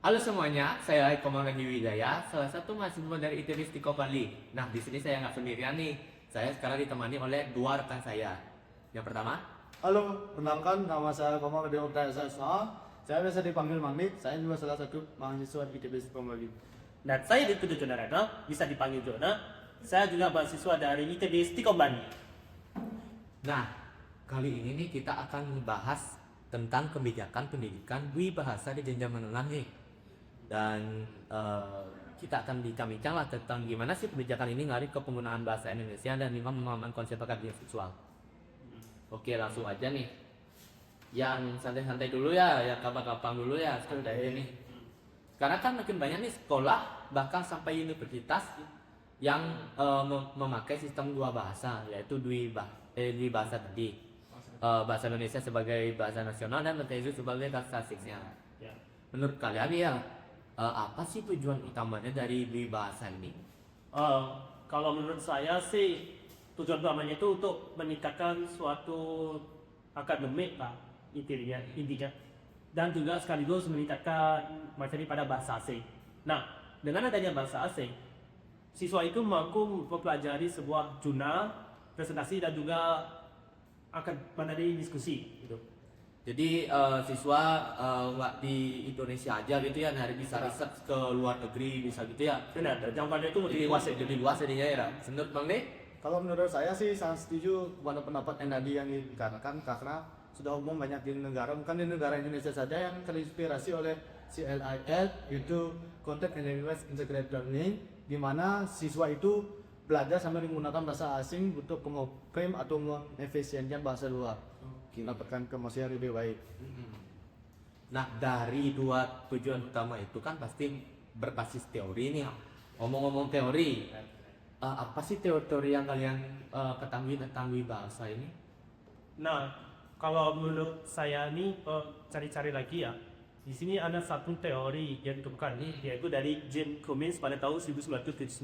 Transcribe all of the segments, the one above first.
Halo semuanya, saya Komang Randy Wijaya, salah satu mahasiswa dari ITB Istiqomah Bali. Nah, di sini saya nggak sendirian nih. Saya sekarang ditemani oleh dua rekan saya. Yang pertama, Halo, kenalkan nama saya Komar Dewa SSA. Saya biasa dipanggil Mangnik. Saya juga salah satu mahasiswa di ITB Istiqomah Bali. Dan saya Ditutu Jonareno, bisa dipanggil Jona. Saya juga mahasiswa dari ITB Istiqomah. nah kali ini nih kita akan membahas tentang kebijakan pendidikan bahasa di jenjang menengah nih. Dan kita akan bincang-bincang lah tentang gimana sih kebijakan ini ngaruh ke penggunaan bahasa Indonesia dan lima pemahaman konsep pengabdian seksual. Oke, langsung aja nih. Yang santai-santai dulu ya, yang gampang-gampang dulu ya, seperti ini. Karena kan makin banyak nih sekolah, bahkan sampai universitas yang memakai sistem dua bahasa, yaitu dua bahasa tadi. Bahasa Indonesia sebagai bahasa nasional dan bahasa Inggris sebagai bahasa asiknya. Ya. Menurut kalian ya, apa sih tujuan utamanya dari dua bahasa ini? Kalau menurut saya sih tujuan utamanya itu untuk meningkatkan suatu akademik lah intinya, dan juga sekaligus meningkatkan materi pada bahasa asing. Nah, dengan adanya bahasa asing, siswa itu mampu mempelajari sebuah jurnal, presentasi, dan juga akan menjadi diskusi gitu. Jadi siswa nggak di Indonesia aja gitu ya, hari bisa riset ke luar negeri bisa gitu ya. Benar, dan jangkauannya itu lebih luas ya. Jadi luas jadinya ya. Menurut Bang Nih? Kalau menurut saya sih sangat setuju pada pendapat yang tadi yang dikatakan karena sudah umum banyak di negara, bukan di negara Indonesia saja yang terinspirasi oleh CLIL, yaitu Content and Language Integrated Learning, di mana siswa itu belajar sambil menggunakan bahasa asing untuk mengoprem atau mengefisienkan bahasa luar, mendapatkan kemajuan lebih baik. Nah, dari dua tujuan utama itu kan pasti berbasis teori nih. Ngomong-ngomong teori, apa sih teori-teori yang kalian ketahui tentang bahasa ini? Nah, kalau menurut saya nih cari-cari lagi ya. Di sini ada satu teori yang ditemukan nih, yaitu dari James Cummins pada tahun 1979.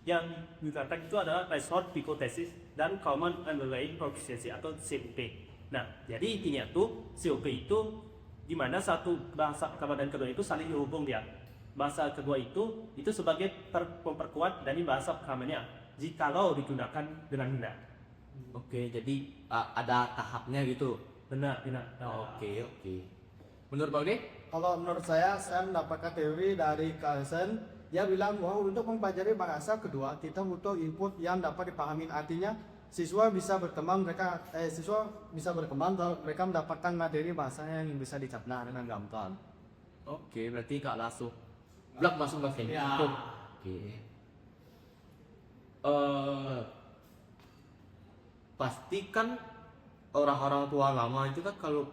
Yang dikatakan itu adalah Threshold Hypothesis dan Common Underlying Proficiency atau COP. Nah, jadi intinya tuh COP itu di mana satu bahasa pertama dan kedua itu saling terhubung dia. Bahasa kedua itu sebagai memperkuat dari bahasa pertamanya jikalau digunakan dengan benar. Oke, jadi ada tahapnya gitu. Benar. Oke. Menurut Bang Nih? Kalau menurut saya mendapatkan teori dari Carlsen. Dia bilang bahwa untuk mempelajari bahasa kedua kita butuh input yang dapat dipahami. Artinya siswa bisa berkembang kalau mereka mendapatkan materi bahasanya yang bisa dicerna dengan gampang. Oke, berarti gak langsung blok masuk bahasa Inggris. Ya. Oke. Pasti kan orang-orang tua lama itu kan kalau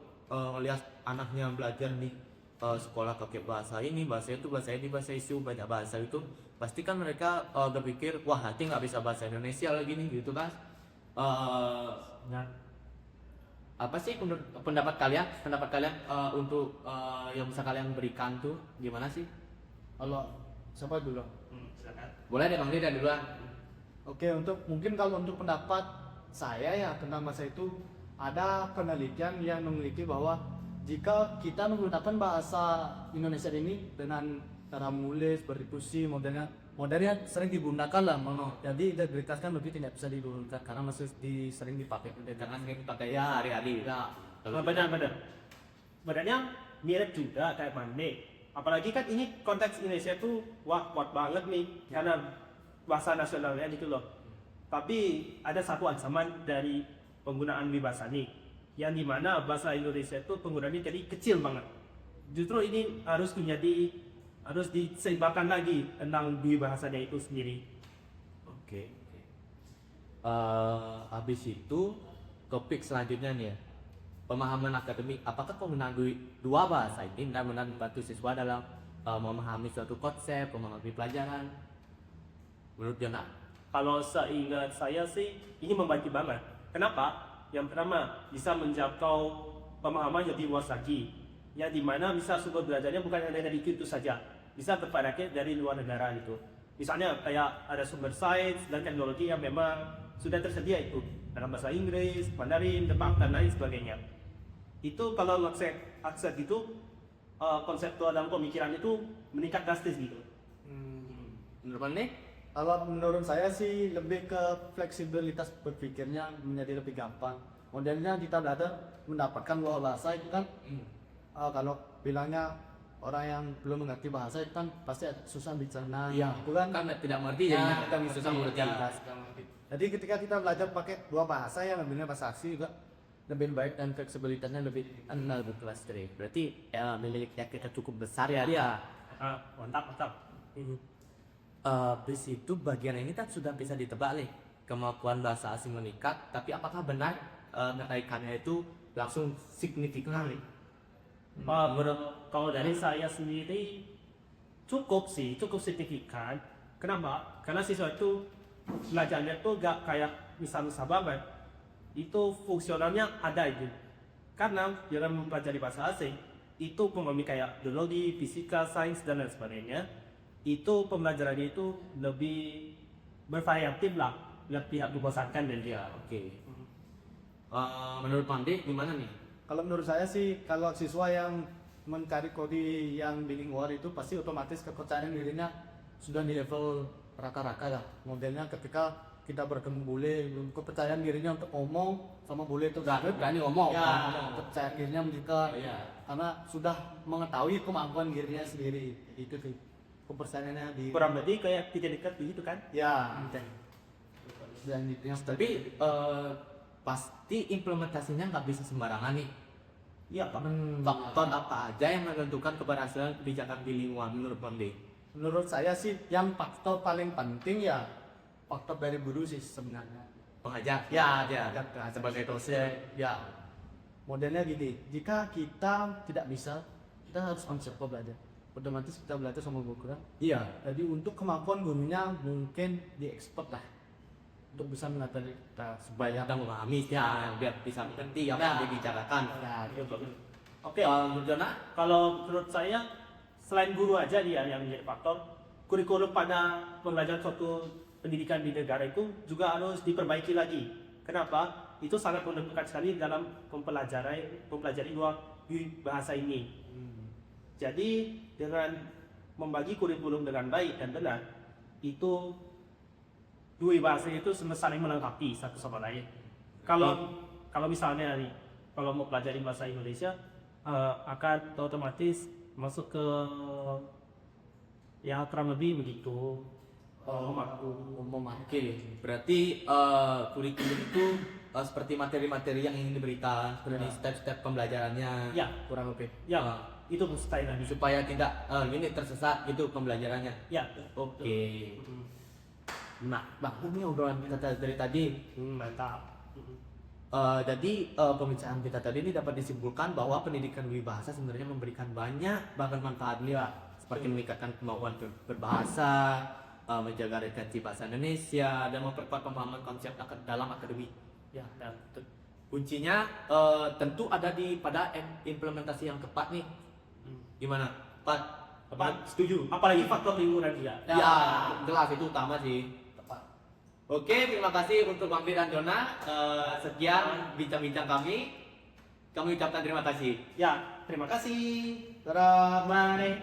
melihat anaknya belajar nih sekolah pakai bahasa ini, bahasa itu, bahasa ini, bahasa isu, banyak bahasa itu, pasti kan mereka berpikir, wah nanti nggak bisa bahasa Indonesia lagi nih gitu kan. Nah, Apa sih pendapat kalian untuk yang bisa kalian berikan tuh gimana sih? Kalau siapa dulu? silakan. Boleh deh Bang Nih dan duluan. Oke, kalau untuk pendapat saya ya tentang bahasa itu ada penelitian yang memiliki bahwa jika kita menggunakan bahasa Indonesia ini dengan cara menulis, berdiskusi, modelnya sering digunakan lah, jadi integritasnya lebih tidak bisa digunakan karena masih sering dipakai. Karena sering pakai ya hari-hari. Ya, Benar. Badannya mirip juga kayak Mane. Apalagi kan ini konteks Indonesia tuh kuat banget nih karena bahasa nasionalnya gitu loh. Tapi ada satu ancaman dari penggunaan bahasa ini, yang dimana bahasa Indonesia itu penggunaannya jadi kecil banget. Justru ini harus diseimbangkan lagi tentang bahasanya itu sendiri. Oke. Habis itu topik selanjutnya nih ya. Pemahaman akademik. Apakah penggunaan dua bahasa ini benar-benar membantu siswa dalam memahami suatu konsep, memahami pelajaran? Menurut Jona? Kalau seingat saya sih ini membantu banget. Kenapa? Yang pertama bisa menjangkau pemahaman yang lebih luas lagi, yang dimana bisa sumber belajarnya bukan hanya dari itu saja, bisa berpraktek dari luar negara gitu. Misalnya kayak ada sumber sains dan teknologi yang memang sudah tersedia itu dalam bahasa Inggris, Mandarin, Jepang, dan lain sebagainya. Itu kalau akses itu konseptual dalam pemikiran itu meningkat drastis gitu. Menurut Anda? Kalau menurut saya sih lebih ke fleksibilitas berpikirnya menjadi lebih gampang. Modelnya kita belajar mendapatkan dua bahasa itu kan kalau bilangnya orang yang belum mengerti bahasa itu kan pasti susah bicara. Iya, Bukan kan tidak mengerti jadinya kita ngerti, susah mengerti. ya. Jadi ketika kita belajar pakai dua bahasa yang lebihnya bahasa asli juga lebih baik dan fleksibilitasnya lebih Betul Astri. Berarti ya miliknya kita cukup besar ya dia. Mantap. Habis itu bagian ini kan sudah bisa ditebak nih, kemampuan bahasa asing meningkat, tapi apakah benar kenaikannya itu langsung signifikan nih? Kalau dari saya sendiri cukup signifikan. Kenapa? Karena siswa itu belajarnya tuh gak kayak misalnya sahabat, itu fungsionalnya ada itu. Karena dalam mempelajari bahasa asing itu memahami kayak biologi, fisika, sains dan lain sebagainya. Itu pembelajarannya itu lebih bervariatif lah, lebih membosankan dan dia. Oke. Menurut Pandi gimana nih? Kalau menurut saya sih, kalau siswa yang mencari kode yang bilingual itu pasti otomatis kepercayaan dirinya sudah di level rata-rata lah. Modelnya ketika kita bertemu bule, kepercayaan dirinya untuk ngomong sama bule itu Berani ngomong. Ya, kepercayaan dirinya meningkat. Iya. Karena sudah mengetahui kemampuan dirinya sendiri. Itu sih kepercayaannya di. Kurang lebih kayak tidak dekat begitu kan? Ya. Dan itu yang Tapi pasti implementasinya nggak bisa sembarangan nih. Iya Pak. Faktor apa aja yang menentukan keberhasilan kebijakan bilingual menurut Pandi? Menurut saya sih yang faktor paling penting ya faktor dari guru sih sebenarnya. Pengajar. Ya, Sebagai dosen. Ya, modelnya gini, jika kita tidak bisa, kita harus on siapa belajar. Otomatis kita belajar sama guru kan. Iya. Jadi untuk kemampuan gurunya mungkin diekspor lah untuk bisa mengatasi kita Supaya kita memahami ya, biar bisa mengerti apa yang dibicarakan. Ya, Oke. Menurut Jona? Kalau menurut saya selain guru aja dia yang menjadi faktor, kurikulum pada pembelajaran suatu pendidikan di negara itu juga harus diperbaiki lagi. Kenapa? Itu sangat menentukan sekali dalam mempelajari dua bahasa ini. Jadi dengan membagi kurikulum dengan baik dan benar, itu dua bahasa itu saling melengkapi satu sama lain. Kalau misalnya nih, kalau mau pelajari bahasa Indonesia akan otomatis masuk ke ya kurang lebih begitu. Oke, berarti kurikulum itu seperti materi-materi yang ingin diberikan, seperti step-step pembelajarannya. Ya, Kurang lebih. ya itu mustahil lagi. Supaya tidak ini tersesat gitu pembelajarannya. Ya, Oke. Nah, bagus nih obrolan kita dari tadi. Mantap. Jadi pembicaraan kita tadi ini dapat disimpulkan bahwa pendidikan wibahasa sebenarnya memberikan banyak bahkan manfaat nih, Pak. Seperti meningkatkan kemampuan berbahasa, menjaga retensi bahasa Indonesia, dan memperkuat pemahaman konsep dalam akademik. Ya, dan Kuncinya tentu ada pada implementasi yang tepat nih. Gimana, Pak? tepat, setuju. Apalagi faktor lingkungan juga. Ya, jelas itu utama sih. Tepat. Oke, terima kasih untuk Bang Fir dan Jona. Sekian bincang-bincang kami. Kami ucapkan terima kasih. Ya, terima kasih. Dadah. Bye.